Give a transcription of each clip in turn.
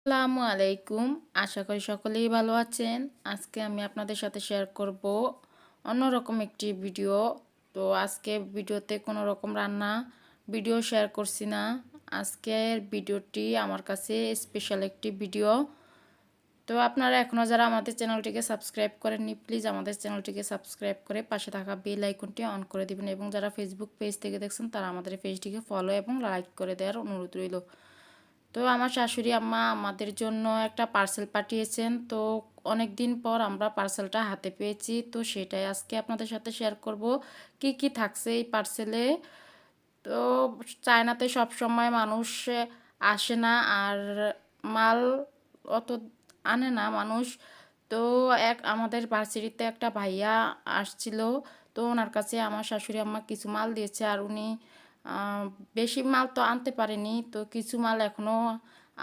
আসসালামু আলাইকুম। আশা করি সকলেই ভালো আছেন। আজকে আমি আপনাদের সাথে শেয়ার করব অন্যরকম একটি ভিডিও। তো আজকে ভিডিওতে কোনো রকম রান্না ভিডিও শেয়ার করছি না। আজকের ভিডিওটি আমার কাছে স্পেশাল একটি ভিডিও। তো আপনারা এখনও যারা আমাদের চ্যানেলটিকে সাবস্ক্রাইব করেননি, প্লিজ আমাদের চ্যানেলটিকে সাবস্ক্রাইব করে পাশে থাকা বেল আইকনটি অন করে দিবেন, এবং যারা ফেসবুক পেজ থেকে দেখছেন তারা আমাদের পেজটিকে ফলো এবং লাইক করে দেওয়ার অনুরোধ রইল। তো আমার শাশুড়ি আম্মা আমাদের জন্য একটা পার্সেল পাঠিয়েছেন। তো অনেক দিন পর আমরা পার্সেলটা হাতে পেয়েছি, তো সেটাই আজকে আপনাদের সাথে শেয়ার করব কি কি থাকছে এই পার্সেলে। তো চায়নাতে সব সময় মানুষ আসে না, আর মাল অত আনে না মানুষ। তো আমাদের ভার্সিটিতে একটা ভাইয়া আসছিল, তো ওনার কাছে আমার শাশুড়ি আম্মা কিছু মাল দিয়েছে, আর উনি আহ, বেশি মাল তো আনতে পারেনি, তো কিছু মাল এখনও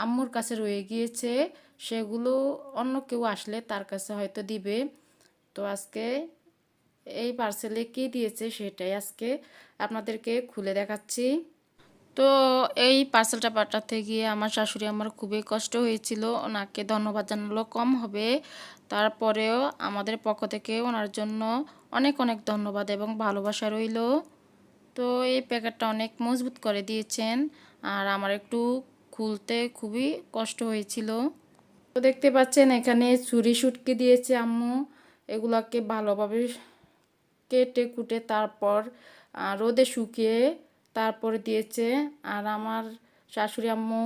আম্মুর কাছে রয়ে গিয়েছে। সেগুলো অন্য কেউ আসলে তার কাছে হয়তো দিবে। তো আজকে এই পার্সেলে কি দিয়েছে সেটাই আজকে আপনাদেরকে খুলে দেখাচ্ছি। তো এই পার্সেলটা পাঠাতে গিয়ে আমার শাশুড়ি আমার খুবই কষ্ট হয়েছিল, ওনাকে ধন্যবাদ জানালো কম হবে। তারপরেও আমাদের পক্ষ থেকে ওনার জন্য অনেক অনেক ধন্যবাদ এবং ভালোবাসা রইল। তো এই প্যাকেটটা অনেক মজবুত করে দিয়েছেন, আর আমার একটু খুলতে খুবই কষ্ট হয়েছিল। তো দেখতে পাচ্ছেন এখানে ছুরি শুটকি দিয়েছে আম্মু। এগুলাকে ভালোভাবে কেটে কুটে তারপর রোদে শুকিয়ে তারপরে দিয়েছে। আর আমার শাশুড়ি আম্মু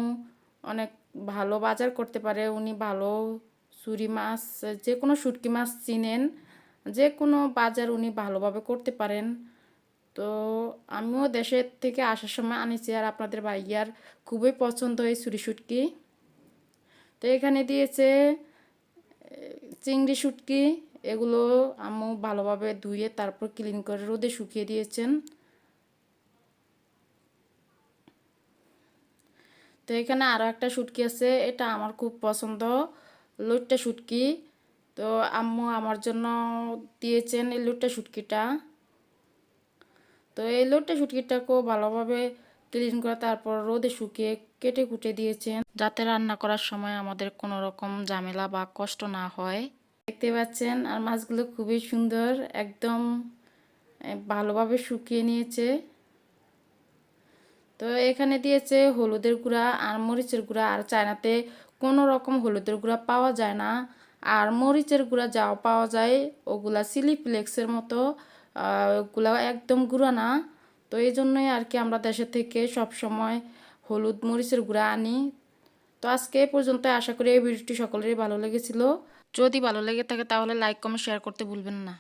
অনেক ভালো বাজার করতে পারে, উনি ভালো ছুরি মাছ, যে কোনো শুটকি মাছ চিনেন, যে কোনো বাজার উনি ভালোভাবে করতে পারেন। তো আমিও দেশের থেকে আসার সময় আনিছি, আর আপনাদের ভাইয়ার খুবই পছন্দ এই ছুরি শুটকি। তো এখানে দিয়েছে চিংড়ি শুটকি। এগুলো আম্মু ভালোভাবে ধুয়ে তারপর ক্লিন করে রোদে শুকিয়ে দিয়েছেন। তো এখানে আরও একটা শুটকি আছে, এটা আমার খুব পছন্দ, লইট্টা শুটকি। তো আম্মু আমার জন্য দিয়েছেন এই লইট্টা শুটকিটা। তো এই লইট্টা শুটকিটাকেও ভালোভাবে ক্লিন করে তারপর রোদে শুকিয়ে কেটে কুটে দিয়েছেন, যাতে রান্না করার সময় আমাদের কোনো রকম ঝামেলা বা কষ্ট না হয়। দেখতে পাচ্ছেন, আর মাছগুলো খুবই সুন্দর, একদম ভালোভাবে শুকিয়ে নিয়েছে। তো এখানে দিয়েছে হলুদের গুঁড়া আর মরিচের গুঁড়া, আর চায়নাতে কোনো রকম হলুদের গুঁড়া পাওয়া যায় না, আর মরিচের গুঁড়া যাও পাওয়া যায় ওগুলা চিলি ফ্লেক্সের মতো, ওগুলা একদম গুঁড়া না। তো এই জন্যই আর কি আমরা দেশের থেকে সব সময় হলুদ মরিচের গুঁড়া আনি। তো আজকে এই পর্যন্ত, আশা করি এই ভিডিওটি সকলেরই ভালো লেগেছিল। যদি ভালো লেগে থাকে তাহলে লাইক কমেন্ট শেয়ার করতে ভুলবেন না।